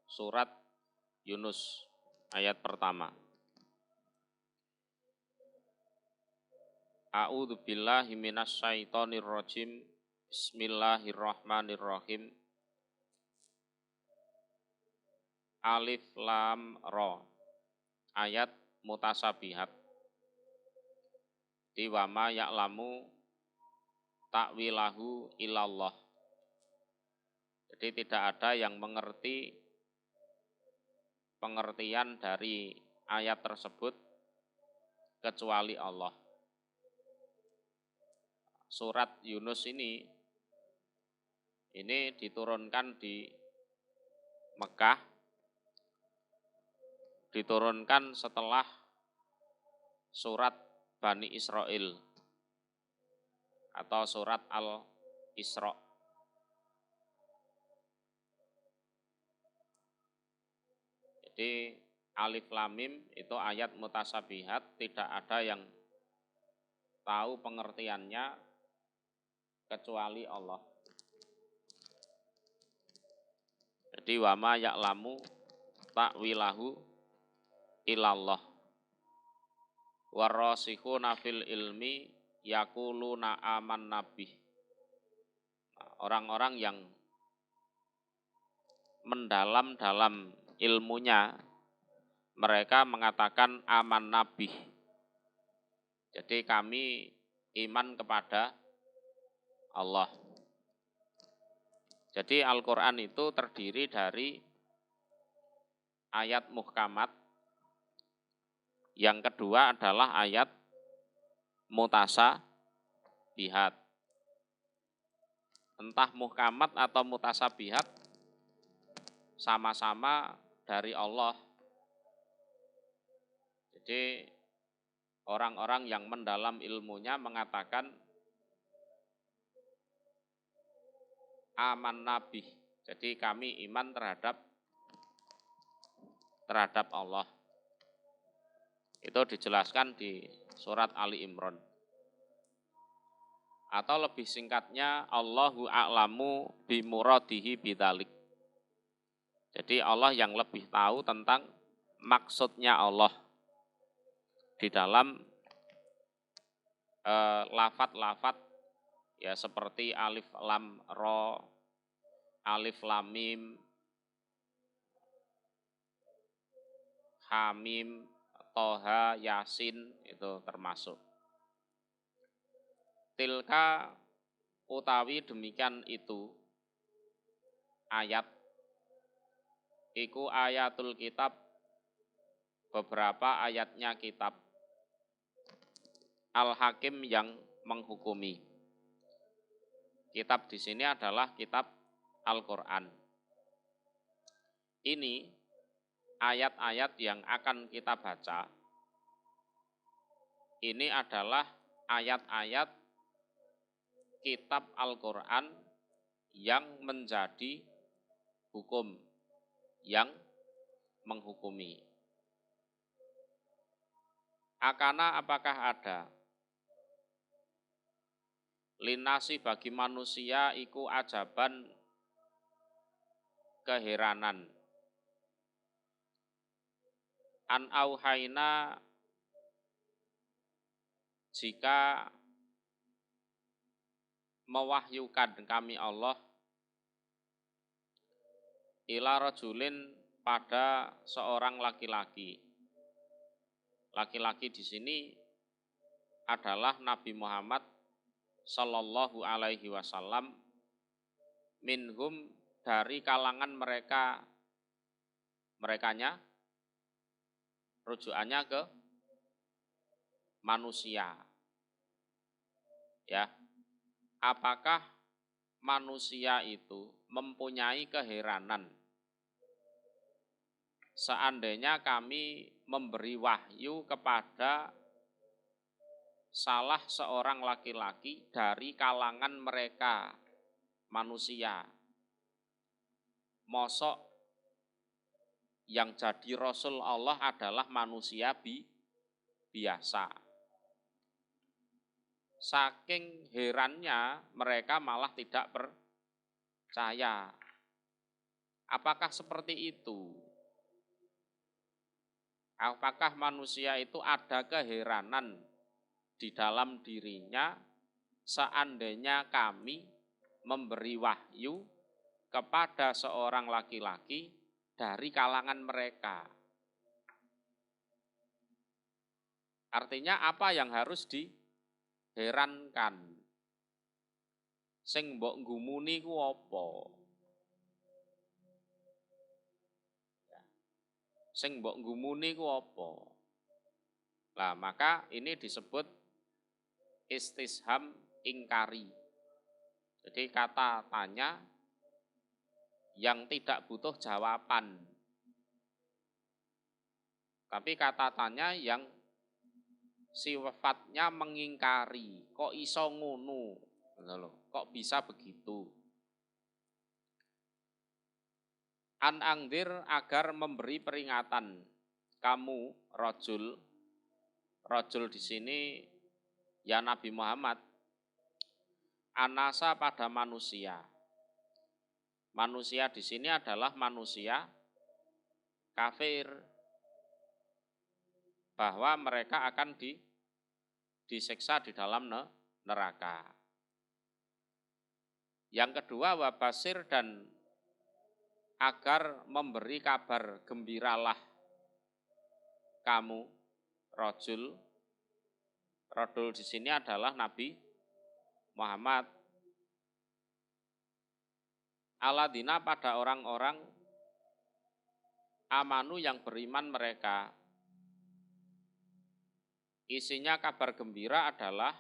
surat Yunus ayat pertama. A'udzu billahi minasyaitonir rajim. Bismillahirrahmanirrahim. Alif lam ra. Ayat mutasabihat. Di wama ya'lamu ta'wilahu ilallah. Jadi tidak ada yang mengerti pengertian dari ayat tersebut kecuali Allah. Surat Yunus ini diturunkan di Mekah, diturunkan setelah surat Bani Israel atau surat Al-Isra. Jadi Alif Lam Mim itu ayat mutasabihat, tidak ada yang tahu pengertiannya kecuali Allah. Jadi wama ya'lamu ta'wilahu ilallah. Warrasikhuna fil ilmi yaquluna amanna bih. Orang-orang yang mendalam dalam ilmunya, mereka mengatakan aman nabih. Jadi kami iman kepada Allah. Jadi Al-Quran itu terdiri dari ayat muhkamat. Yang kedua adalah ayat mutasabihat. Entah muhkamat atau mutasabihat, sama-sama dari Allah. Jadi orang-orang yang mendalam ilmunya mengatakan aman nabih. Jadi kami iman terhadap Allah. Itu dijelaskan di surat Ali Imran. Atau lebih singkatnya Allahu a'lamu bimuradihi bidzalik. Jadi Allah yang lebih tahu tentang maksudnya Allah di dalam lafat-lafat ya seperti alif lam ra, alif lam mim, hamim, toha, yasin itu termasuk. Tilka utawi demikian itu ayat iku ayatul kitab, beberapa ayatnya kitab Al-Hakim yang menghukumi. Kitab di sini adalah kitab Al-Quran. Ini ayat-ayat yang akan kita baca. Ini adalah ayat-ayat kitab Al-Quran yang menjadi hukum, yang menghukumi. Akana apakah ada? Linasi bagi manusia iku ajaban keheranan. An auhaina jika mewahyukan kami Allah ila rajulin pada seorang laki-laki. Laki-laki di sini adalah Nabi Muhammad Sallallahu Alaihi Wasallam, minhum dari kalangan merekanya, rujukannya ke manusia. Ya, apakah manusia itu mempunyai keheranan seandainya kami memberi wahyu kepada salah seorang laki-laki dari kalangan mereka manusia. Mosok yang jadi Rasul Allah adalah manusia biasa. Saking herannya mereka malah tidak percaya. Apakah seperti itu? Apakah manusia itu ada keheranan di dalam dirinya seandainya kami memberi wahyu kepada seorang laki-laki dari kalangan mereka? Artinya apa yang harus diherankan? Sing mbok nggumuni ku apa? Sing mbok nggumuni ku apa? Lah maka ini disebut istisham ingkari. Jadi kata tanya yang tidak butuh jawaban. Tapi kata tanya yang sifatnya mengingkari. Kok iso ngono? Kok bisa begitu? An angdir agar memberi peringatan. Kamu rojul di sini ya Nabi Muhammad. Anasa pada manusia. Manusia di sini adalah manusia kafir. Bahwa mereka akan disiksa di dalam neraka. Yang kedua, wabasir dan agar memberi kabar gembiralah kamu, rojul di sini adalah Nabi Muhammad. Aladina pada orang-orang amanu yang beriman mereka. Isinya kabar gembira adalah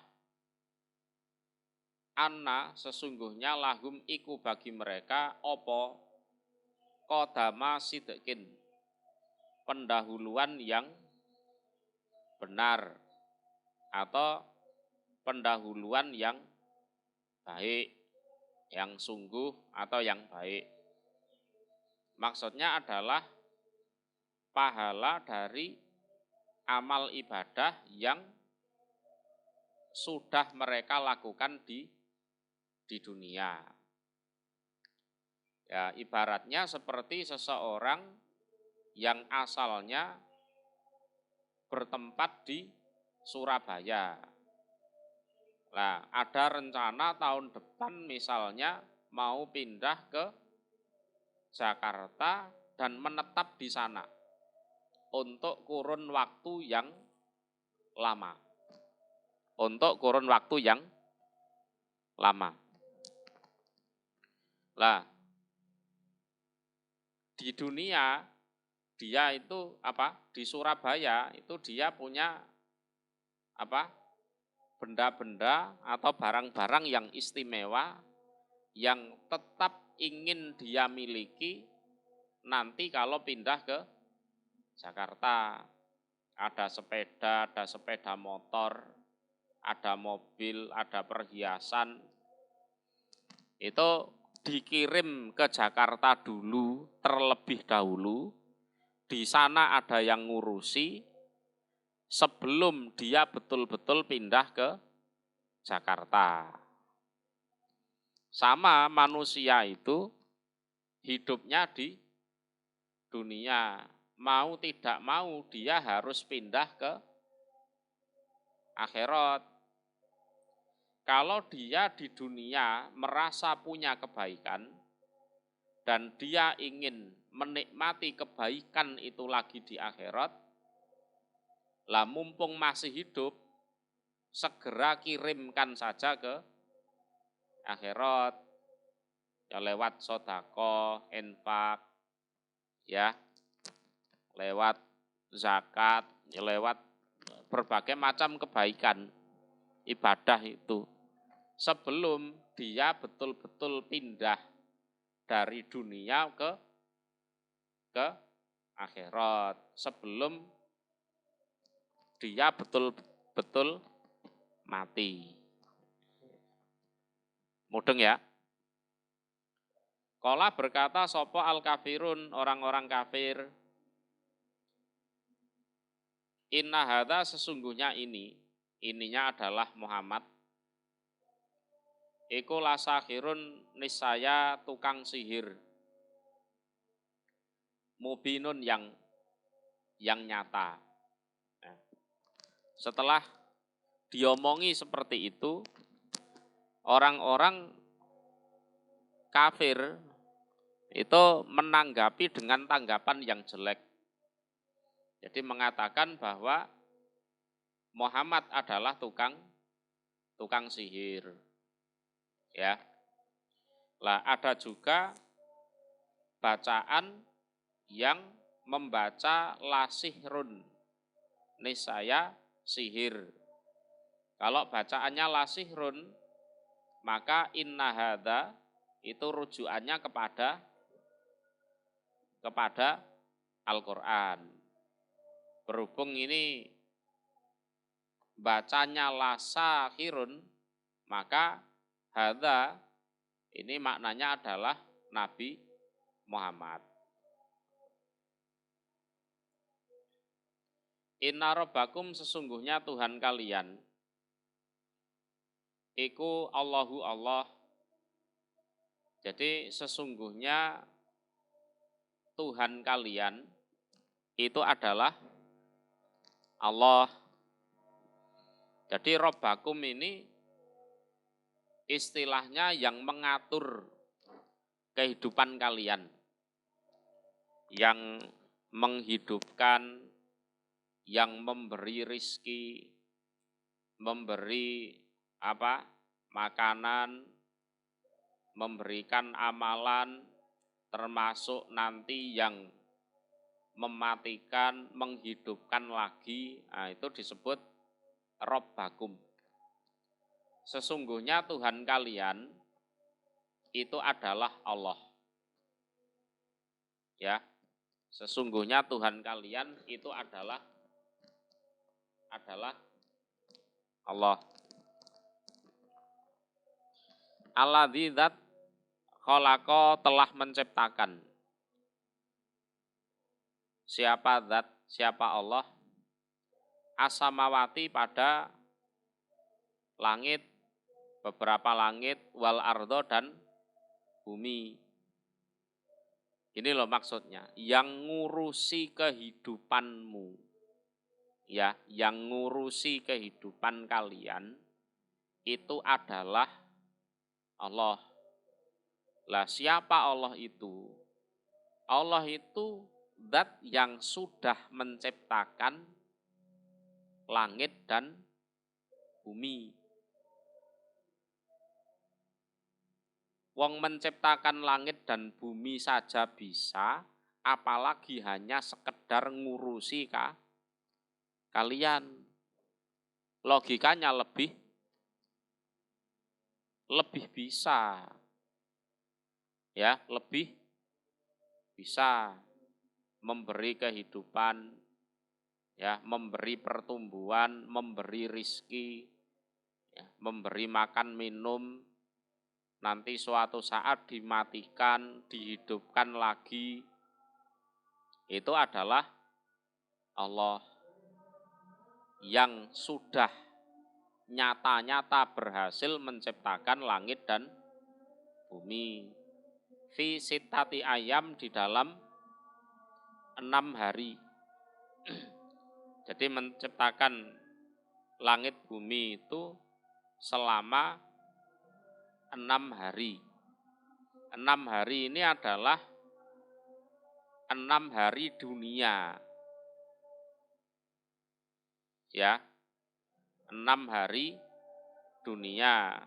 anna sesungguhnya lahum iku bagi mereka opo kodama sidqin pendahuluan yang benar atau pendahuluan yang baik, yang sungguh atau yang baik. Maksudnya adalah pahala dari amal ibadah yang sudah mereka lakukan di dunia. Ya, ibaratnya seperti seseorang yang asalnya bertempat di Surabaya. Nah, ada rencana tahun depan misalnya mau pindah ke Jakarta dan menetap di sana untuk kurun waktu yang lama. Untuk kurun waktu yang lama. Lah, di dunia dia itu di Surabaya itu dia punya benda-benda atau barang-barang yang istimewa yang tetap ingin dia miliki nanti kalau pindah ke Jakarta. Ada sepeda motor, ada mobil, ada perhiasan. Itu dikirim ke Jakarta dulu, terlebih dahulu. Di sana ada yang ngurusi sebelum dia betul-betul pindah ke Jakarta. Sama manusia itu hidupnya di dunia. Mau tidak mau dia harus pindah ke akhirat. Kalau dia di dunia merasa punya kebaikan dan dia ingin menikmati kebaikan itu lagi di akhirat, lah mumpung masih hidup, segera kirimkan saja ke akhirat. Ya lewat sodako, infak, ya lewat zakat, ya lewat berbagai macam kebaikan ibadah itu. Sebelum dia betul-betul pindah dari dunia ke akhirat. Sebelum dia betul-betul mati. Mudeng ya. Qala berkata sopo al-kafirun, orang-orang kafir. Inna hadza sesungguhnya ininya adalah Muhammad. Iku lasahirun nisaya tukang sihir. mubinun yang nyata. Nah, setelah diomongi seperti itu, orang-orang kafir itu menanggapi dengan tanggapan yang jelek. Jadi mengatakan bahwa Muhammad adalah tukang sihir. Ya. Lah ada juga bacaan yang membaca lasihrun, niscaya sihir. Kalau bacaannya lasihrun, maka inna hadza itu rujukannya kepada Al-Qur'an. Berhubung ini bacanya lasahirun, maka hadza ini maknanya adalah Nabi Muhammad. Inna rabbakum sesungguhnya Tuhan kalian, iku Allahu Allah. Jadi sesungguhnya Tuhan kalian itu adalah Allah. Jadi Rabbakum ini istilahnya yang mengatur kehidupan kalian, yang menghidupkan, yang memberi rizki, memberi makanan, memberikan amalan, termasuk nanti yang mematikan, menghidupkan lagi, nah itu disebut Rabbakum. Sesungguhnya Tuhan kalian itu adalah Allah. Ya. Sesungguhnya Tuhan kalian itu adalah Allah. Alladzi dzat khalaqa telah menciptakan. Siapa zat? Siapa Allah? As-samawati pada langit, beberapa langit, wal ardo dan bumi. Ini loh maksudnya, yang ngurusi kehidupanmu. Ya, yang ngurusi kehidupan kalian itu adalah Allah. Lah siapa Allah itu? Allah itu zat yang sudah menciptakan langit dan bumi. Wong menciptakan langit dan bumi saja bisa, apalagi hanya sekedar ngurusi kalian. Logikanya lebih bisa. Ya, lebih bisa memberi kehidupan, ya, memberi pertumbuhan, memberi rizki, ya, memberi makan minum, nanti suatu saat dimatikan, dihidupkan lagi, itu adalah Allah yang sudah nyata-nyata berhasil menciptakan langit dan bumi. Fi sittati ayam di dalam 6 hari. Jadi menciptakan langit bumi itu selama 6 hari. 6 hari ini adalah 6 hari dunia. Ya. 6 hari dunia.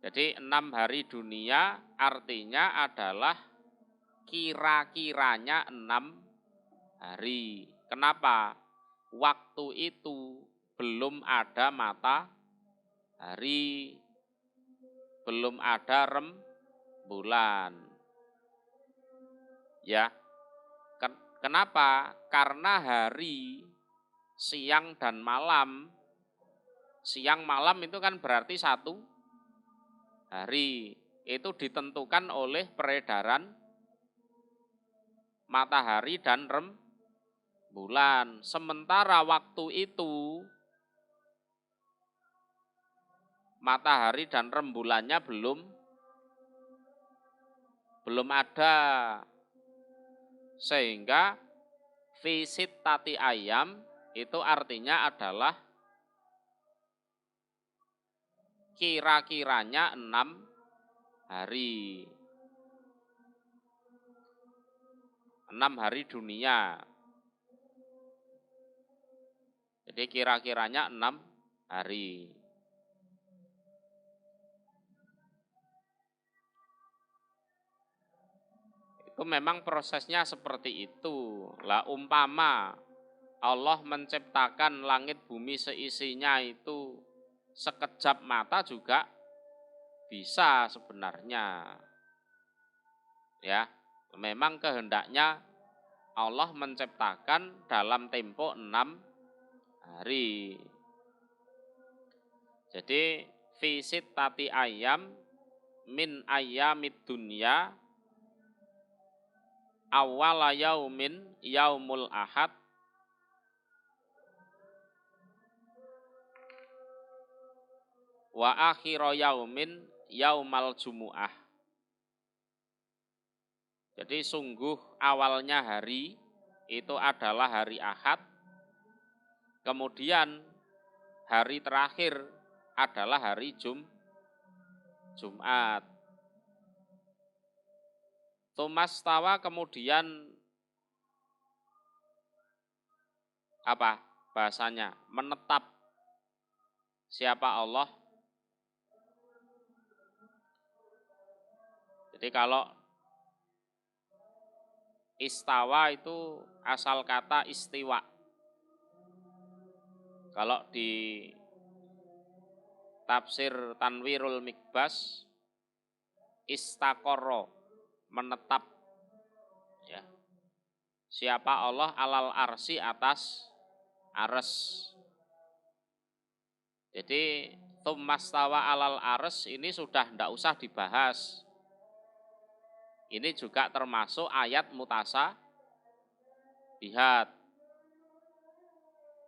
Jadi 6 hari dunia artinya adalah kira-kiranya 6 hari. Kenapa? Waktu itu belum ada matahari, belum ada rembulan. Ya. Kenapa? Karena hari, siang dan malam. Siang malam itu kan berarti 1 hari, itu ditentukan oleh peredaran matahari dan rembulan. Sementara waktu itu matahari dan rembulannya belum ada. Sehingga visit tati ayam itu artinya adalah kira-kiranya 6 hari. 6 hari dunia. Jadi kira-kiranya 6 hari. Itu memang prosesnya seperti itu. Lah umpama Allah menciptakan langit bumi seisinya itu sekejap mata juga bisa sebenarnya. Ya, memang kehendaknya Allah menciptakan dalam tempo 6 hari. Jadi visit tati ayam min ayyamid dunya awwala yaumin yaumul ahad wa akhira yaumin yaumal jumu'ah. Jadi sungguh awalnya hari itu adalah hari Ahad, kemudian hari terakhir adalah hari Jumat. Tumastawa kemudian apa bahasanya? Menetap. Siapa Allah? Jadi kalau istawa itu asal kata istiwa. Kalau di tafsir Tanwirul Mikbas, istaqorro, menetap. Ya. Siapa Allah alal arsi atas ares. Jadi tsummastawa alal ares ini sudah tidak usah dibahas. Ini juga termasuk ayat mutasabihat.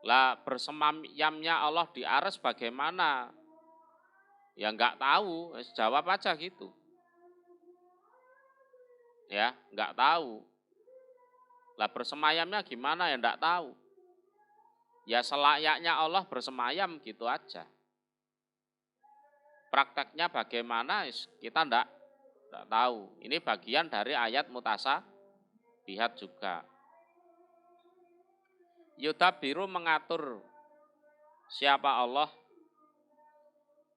Lah bersemayamnya Allah di ares bagaimana? Ya enggak tahu, jawab aja gitu. Ya, enggak tahu. Lah bersemayamnya gimana ya enggak tahu. Ya selayaknya Allah bersemayam gitu aja. Prakteknya bagaimana kita enggak tahu. Ini bagian dari ayat mutasabihat juga. Yudabiru mengatur siapa Allah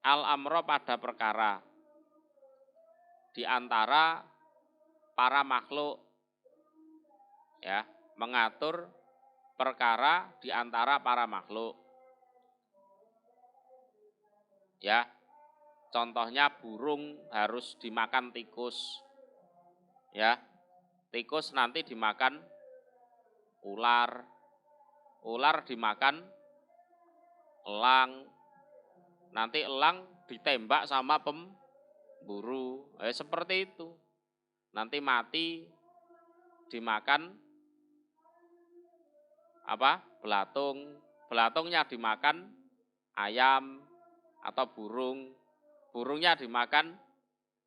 al-amro pada perkara di antara para makhluk, ya, mengatur perkara di antara para makhluk. Ya, contohnya burung harus dimakan tikus. Ya, tikus nanti dimakan ular, ular dimakan elang, nanti elang ditembak sama pemburu. Seperti itu. Nanti mati dimakan apa? Belatung. Belatungnya dimakan ayam atau burung. Burungnya dimakan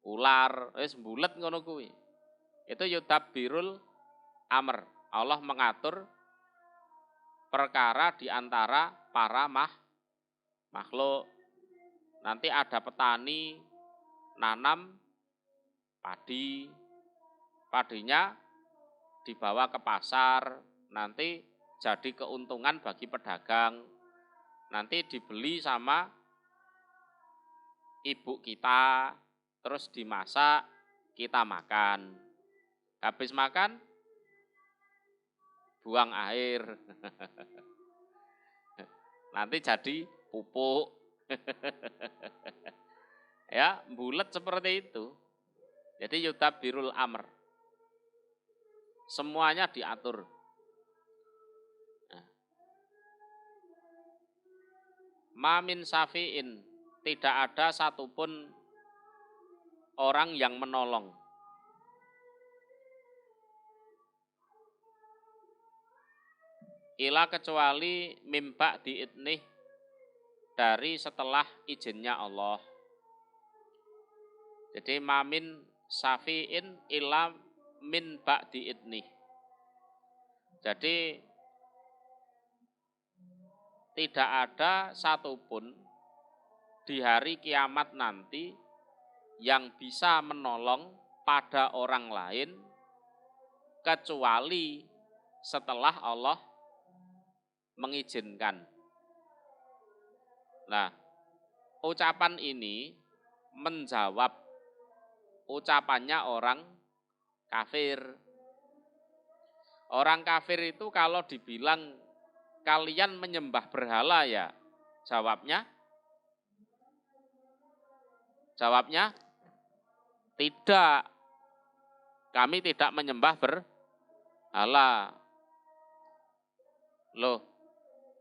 ular. Bulet ngono kuwi. Itu yudabbirul amr. Allah mengatur perkara di antara para makhluk. Nanti ada petani nanam padi, padinya dibawa ke pasar, nanti jadi keuntungan bagi pedagang, nanti dibeli sama ibu kita, terus dimasak, kita makan. Habis makan, buang air. Nanti jadi pupuk. Ya, bulat seperti itu. Jadi yudabbirul amr. Semuanya diatur. Mamin safi'in, tidak ada satupun orang yang menolong. Ila kecuali mimba diidnih, dari setelah izinnya Allah. Jadi mamin safi'in ila min ba'di idnih. Jadi tidak ada satupun di hari kiamat nanti yang bisa menolong pada orang lain kecuali setelah Allah mengizinkan. Nah, ucapan ini menjawab ucapannya orang kafir. Orang kafir itu kalau dibilang kalian menyembah berhala ya, jawabnya tidak. Kami tidak menyembah berhala. Loh,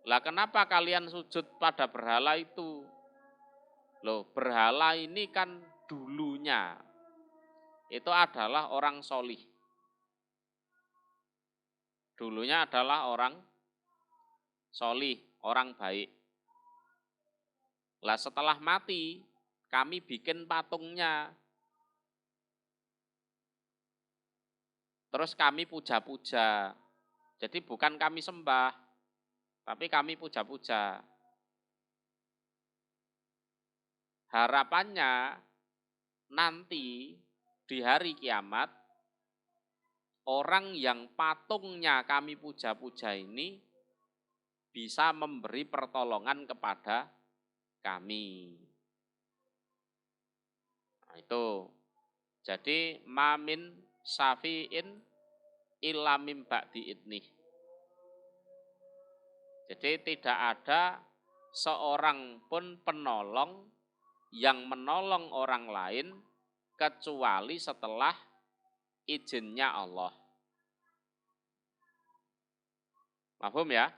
lah kenapa kalian sujud pada berhala itu? Loh, berhala ini kan dulunya itu adalah orang solih. Dulunya adalah orang solih, orang baik. Lah setelah mati, kami bikin patungnya. Terus kami puja-puja. Jadi bukan kami sembah, tapi kami puja-puja. Harapannya nanti di hari kiamat, orang yang patungnya kami puja-puja ini bisa memberi pertolongan kepada kami. Nah, itu. Jadi mamin syafi'in illa mim ba'di idnih. Jadi tidak ada seorang pun penolong yang menolong orang lain kecuali setelah izinnya Allah. Paham ya?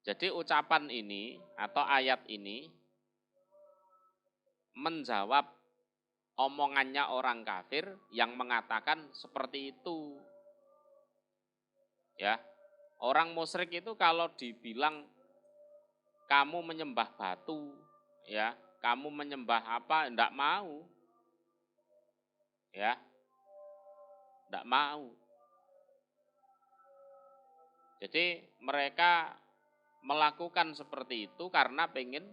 Jadi ucapan ini atau ayat ini menjawab omongannya orang kafir yang mengatakan seperti itu. Ya. Orang musyrik itu kalau dibilang kamu menyembah batu, ya, kamu menyembah apa, enggak mau. Ya. Enggak mau. Jadi mereka melakukan seperti itu karena pengen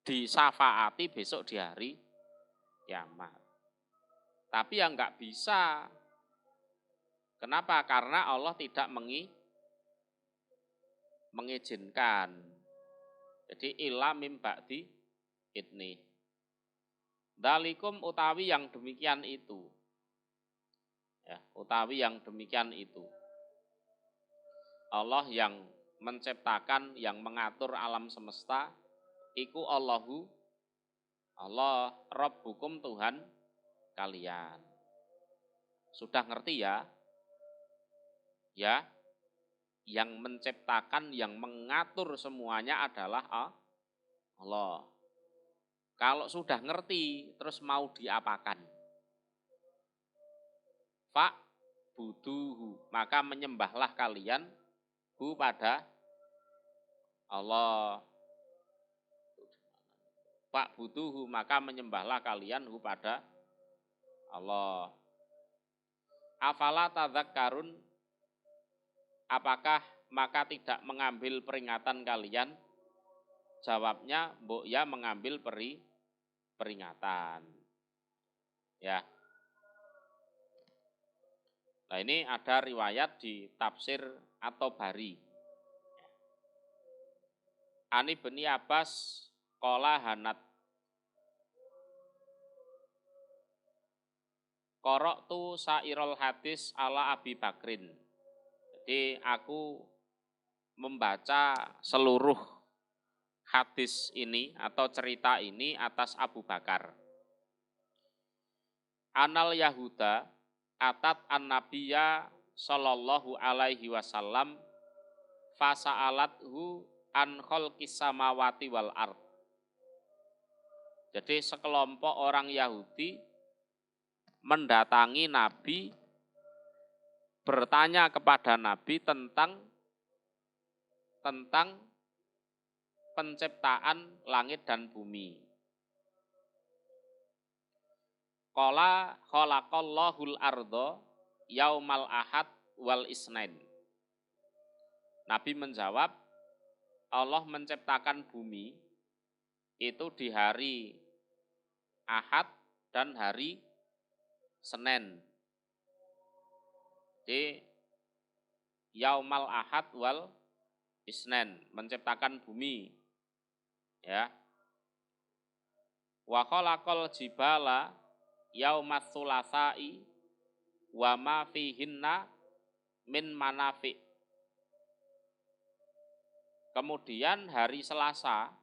disafaati besok di hari kiamat. Tapi yang enggak bisa. Kenapa? Karena Allah tidak mengizinkan. Jadi illa mim ba'di idnih. Dalikum utawi yang demikian itu. Ya, utawi yang demikian itu. Allah yang menciptakan, yang mengatur alam semesta, iku Allahu, Allah Rabbukum Tuhan kalian. Sudah ngerti ya? Ya, yang menciptakan, yang mengatur semuanya adalah Allah. Kalau sudah ngerti, terus mau diapakan? Fa buduhu, maka menyembahlah kalian hu pada Allah. Fa buduhu, maka menyembahlah kalian hu pada Allah. Afala tadzakkarun, apakah maka tidak mengambil peringatan kalian? Jawabnya, mbok ya mengambil peringatan. Ya. Nah ini ada riwayat di tafsir atau bari. Ani bin Abbas qala hanat. Qara'tu sairul hadis ala Abi Bakrin. Jadi aku membaca seluruh hadis ini atau cerita ini atas Abu Bakar. Anal Yahuda atat an-nabiyya sallallahu alaihi wasallam fasa'alathu an khalqis samawati wal ard. Jadi sekelompok orang Yahudi mendatangi Nabi, bertanya kepada Nabi tentang penciptaan langit dan bumi. Qala khalaqallahul ardo yaumal ahad wal isnain. Nabi menjawab, Allah menciptakan bumi itu di hari Ahad dan hari Senin. Di yaumal ahad wal isnain, menciptakan bumi. Ya. Wa khalaqal jibala yaumas tsulatsa'i wa ma fihinna min manafi'. Kemudian hari Selasa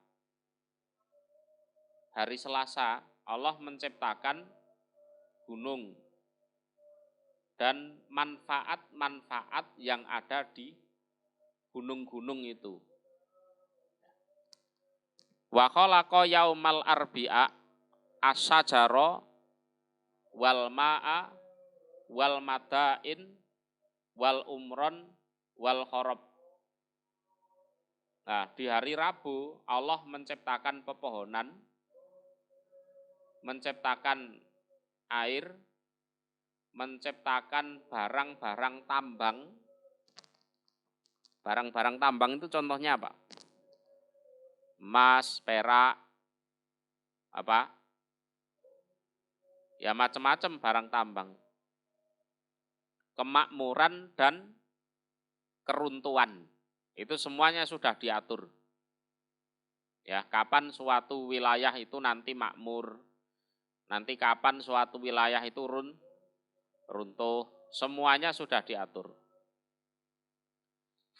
Allah menciptakan gunung dan manfaat-manfaat yang ada di gunung-gunung itu. Wa khalaqa yaumal arbi'a as-sajara wal ma'a wal madain wal umron wal khorob. Nah, di hari Rabu Allah menciptakan pepohonan, menciptakan air, menciptakan barang-barang tambang. Barang-barang tambang itu contohnya apa? Emas, perak, apa? Ya macam-macam barang tambang. Kemakmuran dan keruntuhan. Itu semuanya sudah diatur. Ya, kapan suatu wilayah itu nanti makmur, nanti kapan suatu wilayah itu runtuh, semuanya sudah diatur.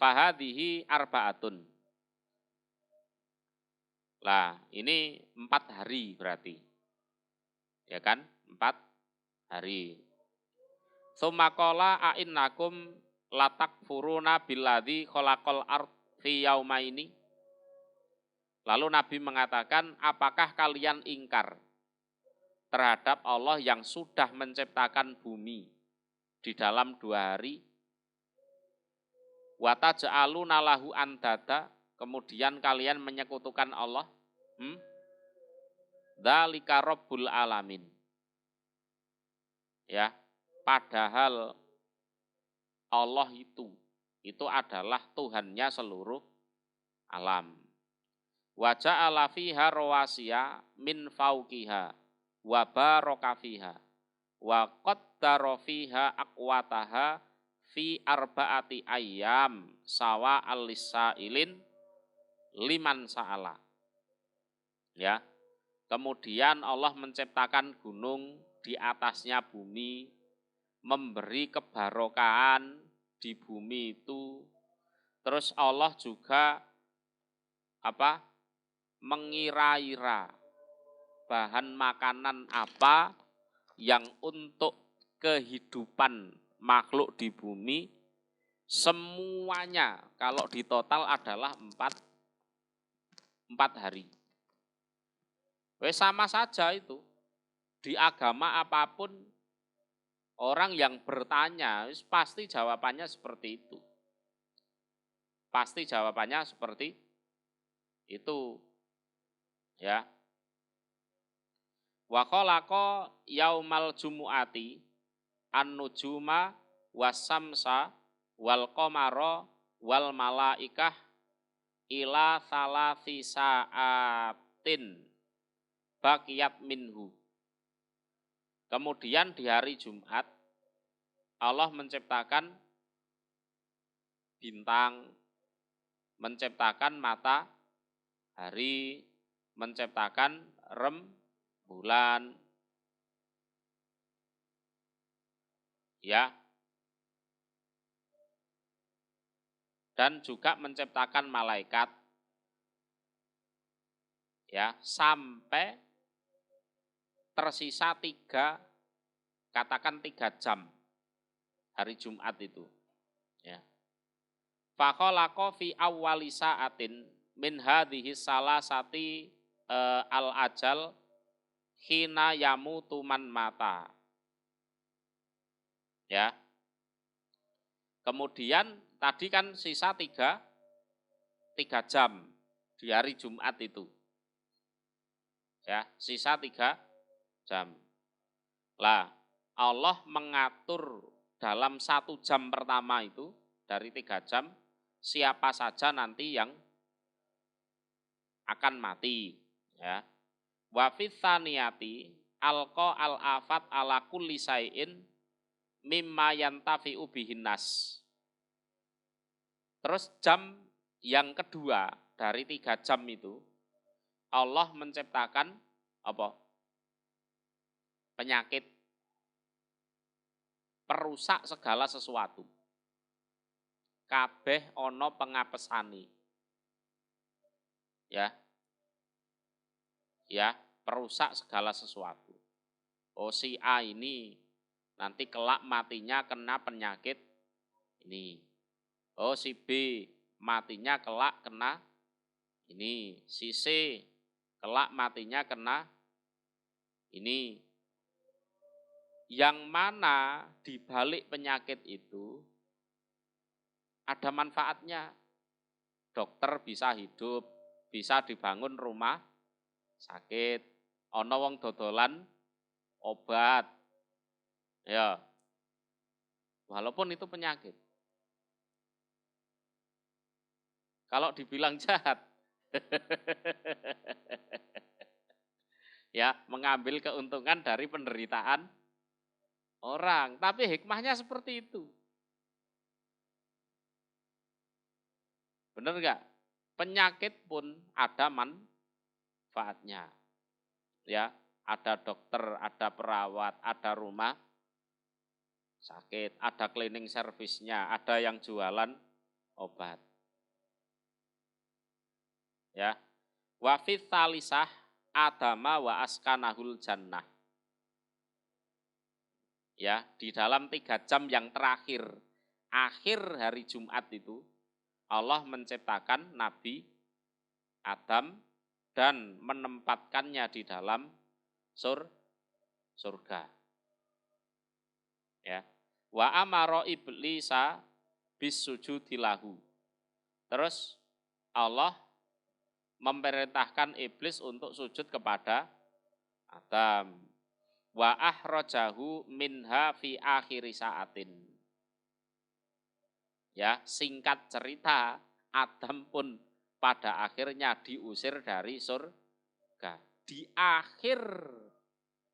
Fahadihi arba'atun. Lah, ini 4 hari berarti. Ya kan? 4 hari. Tsumma qala a'innakum latakfuruna billadzi khalaqal ard fi yaumaini. Lalu Nabi mengatakan, apakah kalian ingkar terhadap Allah yang sudah menciptakan bumi di dalam 2 hari? Wa taj'aluna lahu andada, kemudian kalian menyekutukan Allah. Dzalika rabbul alamin. Ya, padahal Allah itu adalah Tuhannya seluruh alam. Wa ja'ala fiha rawasiya min fauqiha wa baraka fiha wa qaddara fiha aqwataha fi arba'ati ayyam sawa al-lisailin liman sa'ala. Ya. Kemudian Allah menciptakan gunung, di atasnya bumi, memberi kebarokahan di bumi itu. Terus Allah juga mengira-ira bahan makanan apa yang untuk kehidupan makhluk di bumi, semuanya kalau ditotal adalah 4 hari. Sama saja itu. Di agama apapun, orang yang bertanya pasti jawabannya seperti itu. Pasti jawabannya seperti itu. Ya. Wa khalaqa yaumal jumu'ati an-nujuma was-samsa wal qamara wal malaikah ila salasi sa'atin baqiyat minhu. Kemudian di hari Jumat Allah menciptakan bintang, menciptakan matahari, menciptakan rembulan. Ya. Dan juga menciptakan malaikat. Ya, sampai tersisa 3 jam hari Jumat itu. Ya. Fa khalaqa fi awwali sa'atin min hadhihi salasati al-ajal hina yamutu man mata. Ya. Kemudian tadi kan sisa 3 jam di hari Jumat itu. Ya, sisa 3 jam. Lah, Allah mengatur dalam 1 jam pertama itu, dari 3 jam, siapa saja nanti yang akan mati. Ya. Wa fitsaniyati alqa al-afat ala kulli syai'in mimma yantafi'u bihin nas. Terus jam yang kedua dari 3 jam itu, Allah menciptakan apa? Penyakit, perusak segala sesuatu. Kabeh ono pengapesani. Ya. Ya, perusak segala sesuatu. Oh, si A ini nanti kelak matinya kena penyakit ini. Oh, si B matinya kelak kena ini. Si C kelak matinya kena ini. Yang mana di balik penyakit itu ada manfaatnya. Dokter bisa hidup, bisa dibangun rumah sakit, ana wong dodolan obat. Ya. Walaupun itu penyakit. Kalau dibilang jahat, ya, mengambil keuntungan dari penderitaan orang, tapi hikmahnya seperti itu. Benar enggak? Penyakit pun ada manfaatnya. Ya, ada dokter, ada perawat, ada rumah sakit, ada cleaning service-nya, ada yang jualan obat. Ya. Wa fi tsalisah adama wa askanahul jannah. Ya, di dalam 3 jam yang terakhir, akhir hari Jumat itu, Allah menciptakan Nabi Adam dan menempatkannya di dalam surga. Ya. Wa amara iblisa bisujudi lahu. Terus Allah memerintahkan iblis untuk sujud kepada Adam. Wa ahrajahu minha fi akhiri saatin. Ya, singkat cerita, Adam pun pada akhirnya diusir dari surga. Di akhir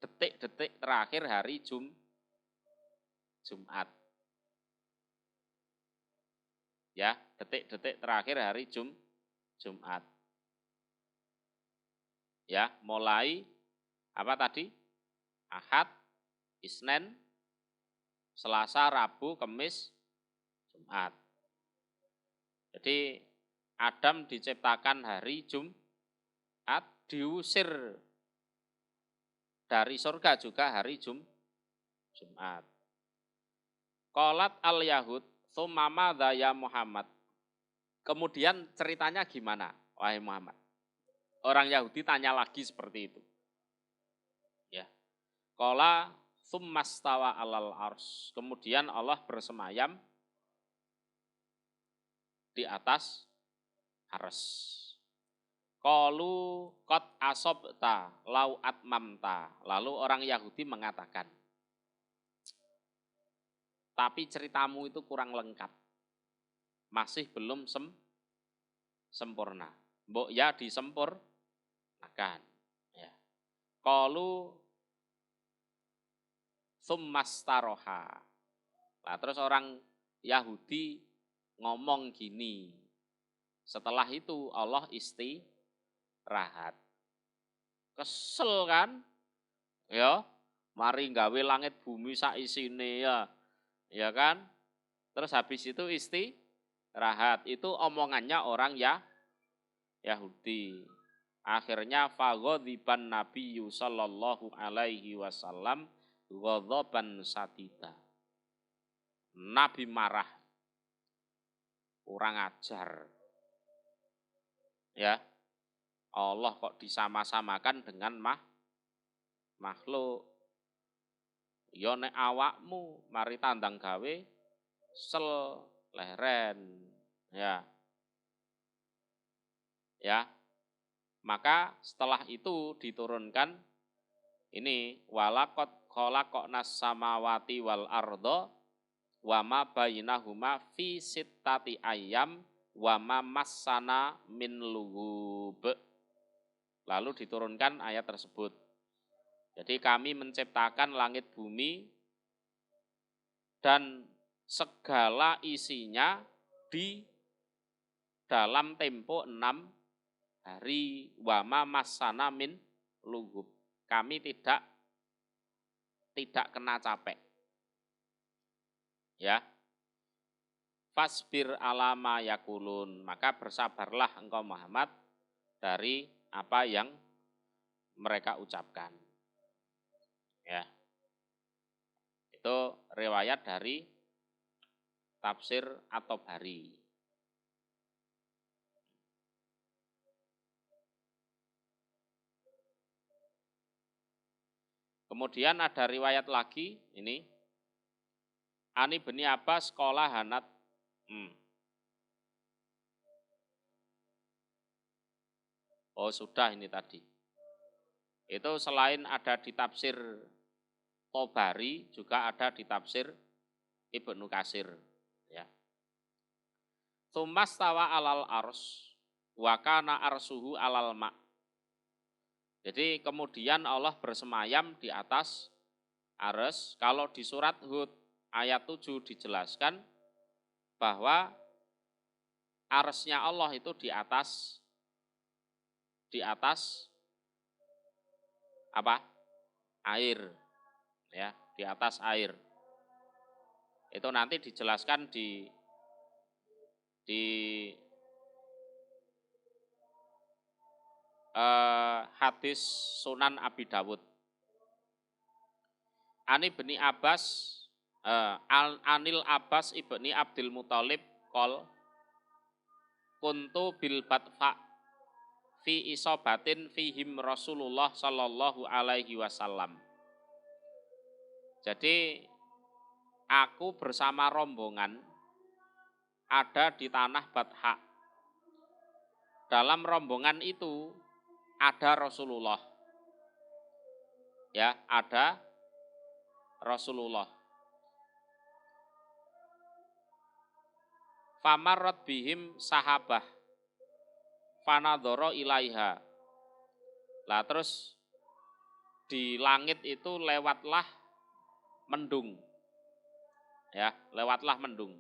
detik-detik terakhir hari Jumat. Ya, detik-detik terakhir hari Jumat. Ya, mulai apa tadi? Ahad, Isnin, Selasa, Rabu, Kamis, Jumat. Jadi Adam diciptakan hari Jumat, diusir dari surga juga hari Jumat. Qalat al-Yahud, tsumma ya Muhammad. Kemudian ceritanya gimana, wahai Muhammad? Orang Yahudi tanya lagi seperti itu. Ya. Qala tsummastawa alal ars. Kemudian Allah bersemayam di atas ars. Qalu qad asobta lau atmamta. Lalu orang Yahudi mengatakan, tapi ceritamu itu kurang lengkap. Masih belum sempurna. Mbok ya disempurnakan. Ya. Qalu tsummastaroha. Nah, terus orang Yahudi ngomong gini. Setelah itu Allah istirahat. Kesel kan? Ya, mari gawe langit bumi sak isine ya. Ya kan? Terus habis itu istirahat. Itu omongannya orang Yahudi. Akhirnya faghadiban Nabiyyu sallallahu alaihi wasallam ghadaban sadida. Nabi marah. Kurang ajar. Ya. Allah kok disama-samakan dengan makhluk. Ya nek awakmu mari tandang gawe sel leren. Ya. Ya. Maka setelah itu diturunkan ini walaqad khalaqnas samawati wal arda wa ma bainahuma fi sittati ayyam wa ma massana min lughub. Lalu diturunkan ayat tersebut. Jadi kami menciptakan langit bumi dan segala isinya di dalam tempo 6 hari. Wa ma massana min lughub. Kami tidak kena capek. Ya. Fasbir alama yakulun, maka bersabarlah engkau Muhammad dari apa yang mereka ucapkan. Ya. Itu riwayat dari tafsir At-Tabari. Kemudian ada riwayat lagi ini. Ani bin Abbas qala hanat. Oh sudah ini tadi. Itu selain ada di tafsir Tabari juga ada di tafsir Ibnu Katsir. Ya. Tsumastawa alal ars wa kana arsuhu alal ma. Jadi kemudian Allah bersemayam di atas arsy. Kalau di surat Hud ayat 7 dijelaskan bahwa arsy-nya Allah itu di atas apa? Air. Ya, di atas air. Itu nanti dijelaskan di hadis Sunan Abi Dawud. Ani bin Abbas Anil Abbas ibni Abdul Muthalib qol kuntu bil batfa fi isobatin fihim Rasulullah sallallahu alaihi wasallam. Jadi aku bersama rombongan ada di tanah Batha. Dalam rombongan itu ada Rasulullah. Ya, ada Rasulullah. Famarrat bihim sahabah fanadhara ilaiha. Lah terus di langit itu lewatlah mendung. Ya, lewatlah mendung.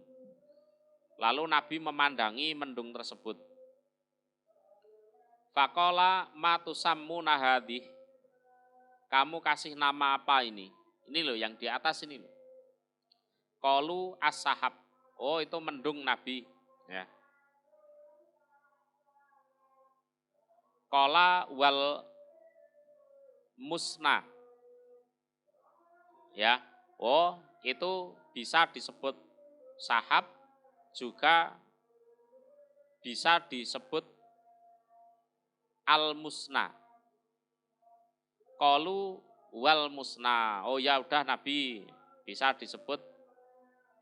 Lalu Nabi memandangi mendung tersebut. Faqala ma tusammuna hadhihi. Kamu kasih nama apa ini? Ini loh yang di atas ini loh. Qalu as-sahab. Oh, itu mendung Nabi, ya. Qala wal musna. Ya. Oh, itu bisa disebut sahab, juga bisa disebut al-musna. Qalu wal musna. Oh ya udah Nabi, bisa disebut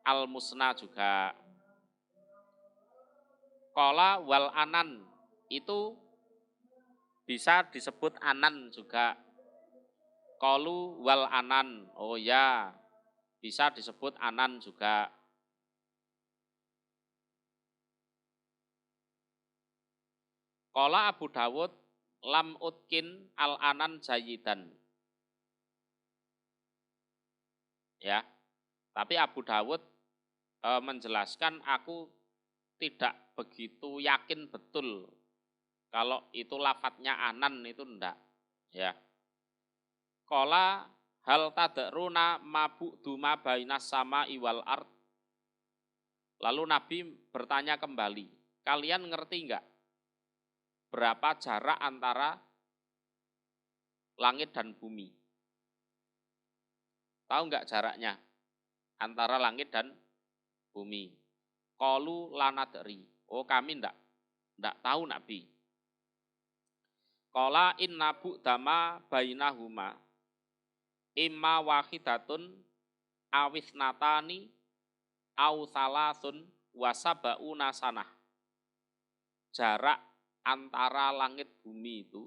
al-musna juga. Qala wal anan, itu bisa disebut anan juga. Qalu wal anan. Oh ya, bisa disebut anan juga. Qala Abu Dawud lam utkin al anan jayidan. Ya. Tapi Abu Dawud menjelaskan aku tidak begitu yakin betul kalau itu lafadznya anan itu enggak. Ya. Qala hal tadruna mabu'du ma bainas sama'i wal ard. Lalu Nabi bertanya kembali, kalian ngerti enggak berapa jarak antara langit dan bumi? Tahu enggak jaraknya antara langit dan bumi? Qalu lanadri. Oh, kami enggak tahu Nabi. Qala inna bu'dama bainahuma imma wahidatun awisnatani au salasun wasabauna sanah. Jarak antara langit bumi itu,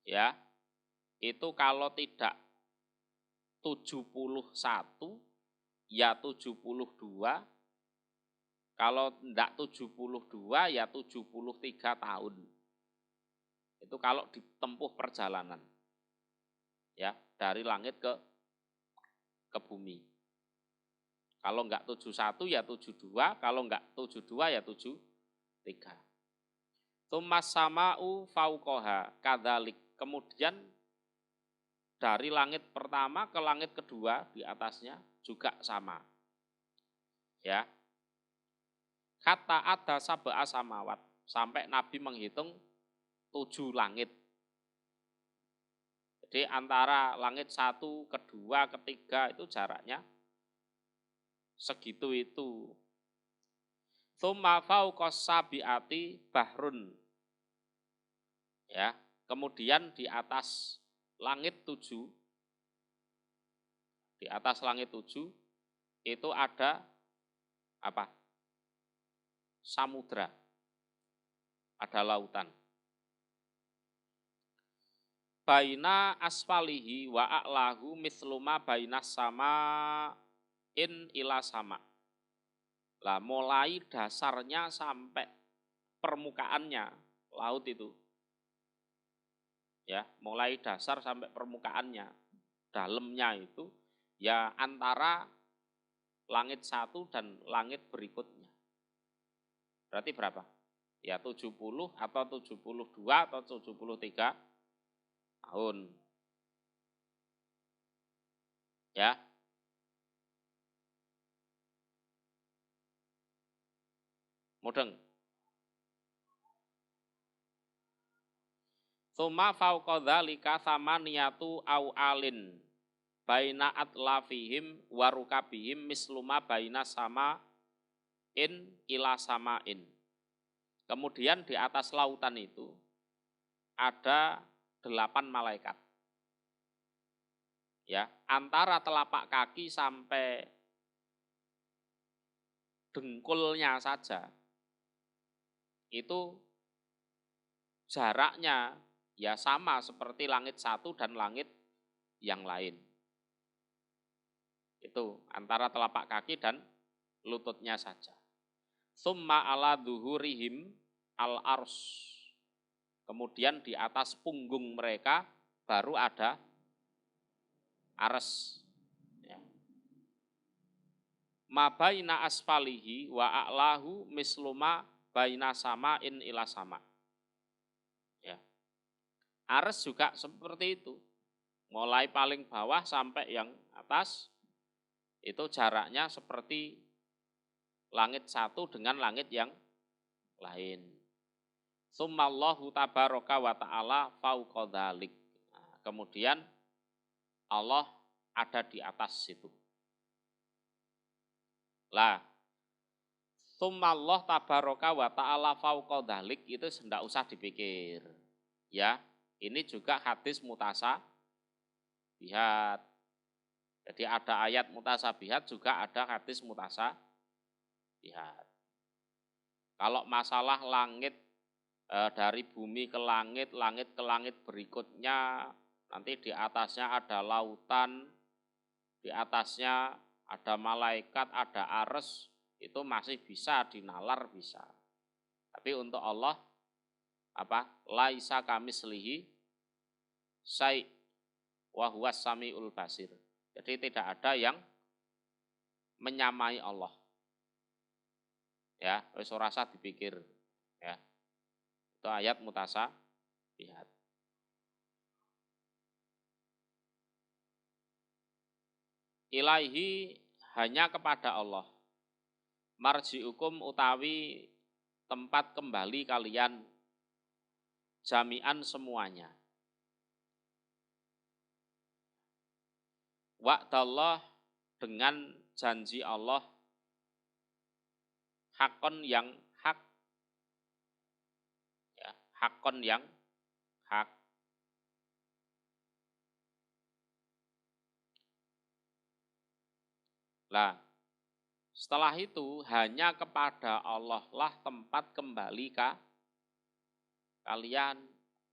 ya, itu kalau tidak 71 ya 72, kalau tidak 72 ya 73 tahun. Itu kalau ditempuh perjalanan. Ya, dari langit ke bumi. Kalau enggak 71 ya 72, kalau enggak 72 ya 73. Tumas sama'u fauqoha kadzalik. Kemudian dari langit pertama ke langit kedua di atasnya juga sama. Ya. Kata ada sab'a samawat, sampai Nabi menghitung 7 langit. Jadi antara langit 1, kedua, ketiga itu jaraknya segitu itu. Tsumma fauqas sabiati bahrun. Ya, kemudian di atas langit 7, di atas langit 7 itu ada apa? Samudra. Ada lautan. Baina asfalihi wa a'lahu misluma bainas sama in ila sama. Lah mulai dasarnya sampai permukaannya laut itu. Ya, mulai dasar sampai permukaannya, dalamnya itu ya antara langit 1 dan langit berikutnya. Berarti berapa? Ya 70 atau 72 atau 73 tahun. Ya. Mudeng. Tsumma fauqa dzalika tsamaniyatu au alin baina atlafihim wa rukabihim misluma baina sama in ila samain. Kemudian di atas lautan itu ada 8 malaikat. Ya, antara telapak kaki sampai dengkulnya saja itu jaraknya ya sama seperti langit 1 dan langit yang lain. Itu antara telapak kaki dan lututnya saja. Summa ala dhuhurihim al-ars. Kemudian di atas punggung mereka baru ada ares. Ya. Ma baina asfalihi wa a'lahu misluma baina samain ila sama. Ya. Ares juga seperti itu. Mulai paling bawah sampai yang atas itu jaraknya seperti langit 1 dengan langit yang lain. Tsummallahu tabaraka wa ta'ala fauqa dzalik. Nah, kemudian Allah ada di atas situ. Lah, tsummallah tabaraka wa ta'ala fauqa dzalik itu tidak usah dipikir. Ya, ini juga hadis mutasabihat. Jadi ada ayat mutasabihat juga ada hadis mutasabihat. Kalau masalah langit dari bumi ke langit, langit ke langit berikutnya, nanti di atasnya ada lautan, di atasnya ada malaikat, ada ares, itu masih bisa dinalar bisa. Tapi untuk Allah laisa kamislihi syai' wa huwas samiul basir. Jadi tidak ada yang menyamai Allah. Ya, wis ora usah dipikir, ya. Itu ayat mutasabihat. Ilaihi hanya kepada Allah. Marji'ukum utawi tempat kembali kalian jami'an semuanya. Wa'dallah dengan janji Allah hakon yang hak. Ya, hakon yang hak. Lah, setelah itu hanya kepada Allah lah tempat kembali kalian.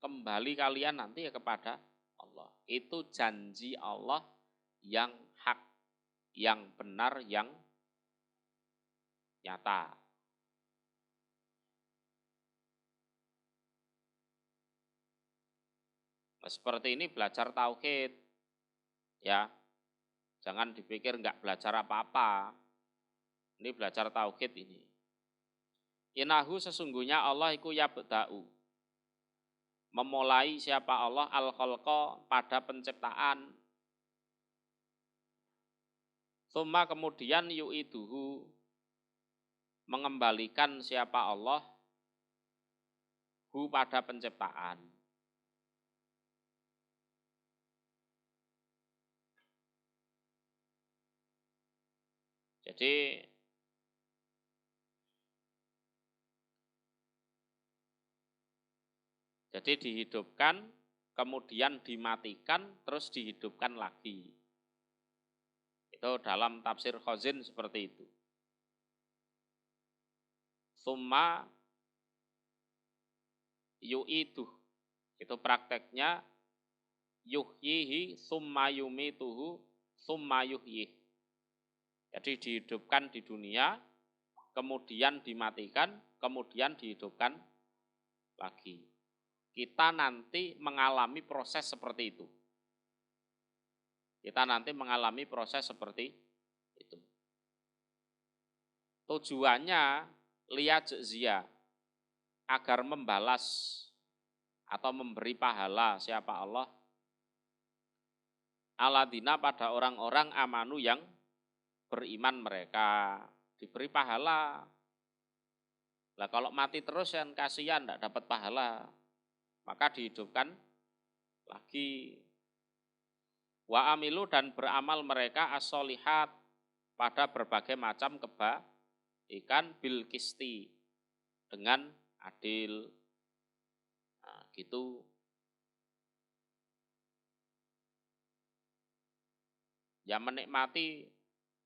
Kembali kalian nanti ya kepada Allah. Itu janji Allah yang hak, yang benar, yang nyata. Nah, seperti ini belajar tauhid, ya. Jangan dipikir nggak belajar apa-apa. Ini belajar tauhid ini. Inahu sesungguhnya Allah iku yabda'u. Memulai siapa Allah al-khalqa pada penciptaan. Tsumma kemudian yu'iduhu mengembalikan siapa Allah hu pada penciptaan. Jadi dihidupkan, kemudian dimatikan, terus dihidupkan lagi. Itu dalam tafsir Khazin seperti itu. Tsumma yu'iduh. Itu prakteknya yuhyihi tsumma yumituhu tsumma yuhyih. Jadi dihidupkan di dunia, kemudian dimatikan, kemudian dihidupkan lagi. Kita nanti mengalami proses seperti itu. Kita nanti mengalami proses seperti itu. Tujuannya liyajzia, agar membalas atau memberi pahala siapa Allah aladina pada orang-orang amanu yang beriman mereka, diberi pahala. Lah kalau mati terus yang kasihan tidak dapat pahala, maka dihidupkan lagi. Wa amilu dan beramal mereka as-solihat pada berbagai macam kebaikan bil kisti dengan adil. Nah, gitu. Ya menikmati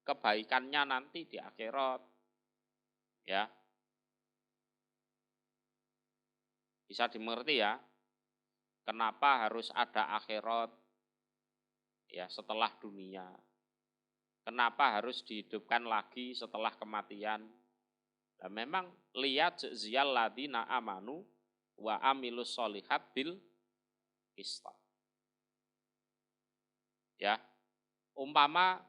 kebaikannya nanti di akhirat. Ya. Bisa dimengerti ya. Kenapa harus ada akhirat? Ya, setelah dunia. Kenapa harus dihidupkan lagi setelah kematian? Nah, memang lihat ziyal ladina amanu wa amilus solihat bil qista. Ya, umpama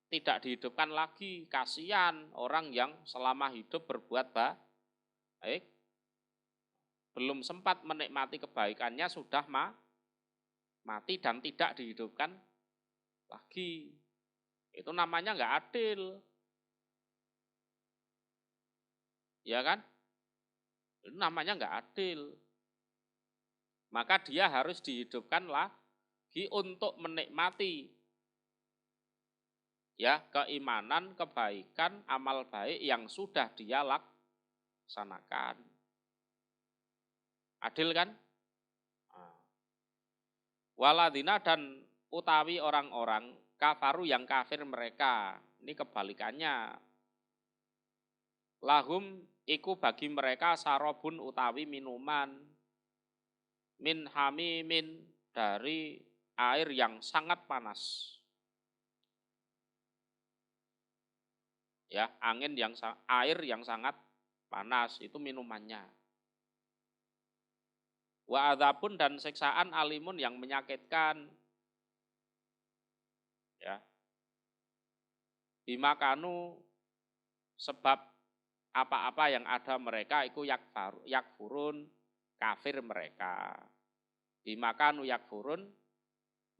tidak dihidupkan lagi, kasihan orang yang selama hidup berbuat baik, belum sempat menikmati kebaikannya sudah mati dan tidak dihidupkan lagi. Itu namanya nggak adil. Ya kan? Itu namanya nggak adil. Maka dia harus dihidupkan lagi untuk menikmati ya keimanan, kebaikan, amal baik yang sudah dia laksanakan. Adil kan? Waladina dan utawi orang-orang kafaru yang kafir mereka. Ini kebalikannya. Lahum iku bagi mereka sarobun utawi minuman. Min hamimin dari air yang sangat panas. Ya, air yang sangat panas itu minumannya. Wa adzabun dan siksaan alimun yang menyakitkan. Ya. Bimakanu sebab apa-apa yang ada mereka itu yakfurun kafir mereka. Bimakanu yakfurun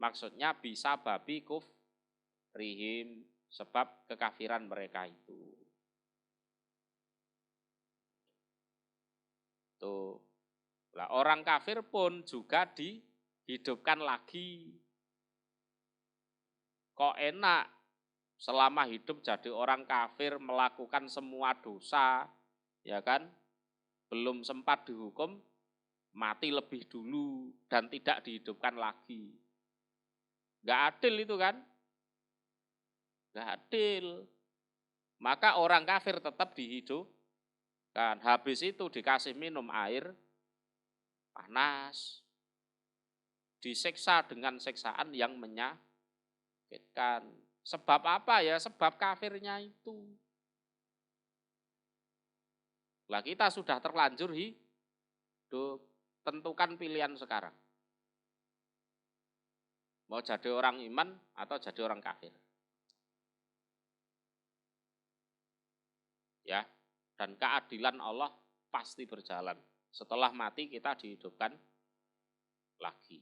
maksudnya bisa babi kufrihim sebab kekafiran mereka itu. Tuh. Nah, orang kafir pun juga dihidupkan lagi. Kok enak selama hidup jadi orang kafir melakukan semua dosa, ya kan? Belum sempat dihukum, mati lebih dulu dan tidak dihidupkan lagi. Nggak adil itu kan? Nggak adil. Maka orang kafir tetap dihidupkan. Habis itu dikasih minum air panas, disiksa dengan siksaan yang menyakitkan. Kan. Sebab apa ya? Sebab kafirnya itu. Lah kita sudah terlanjur hidup. Tentukan pilihan sekarang. Mau jadi orang iman atau jadi orang kafir. Ya, dan keadilan Allah pasti berjalan. Setelah mati kita dihidupkan lagi.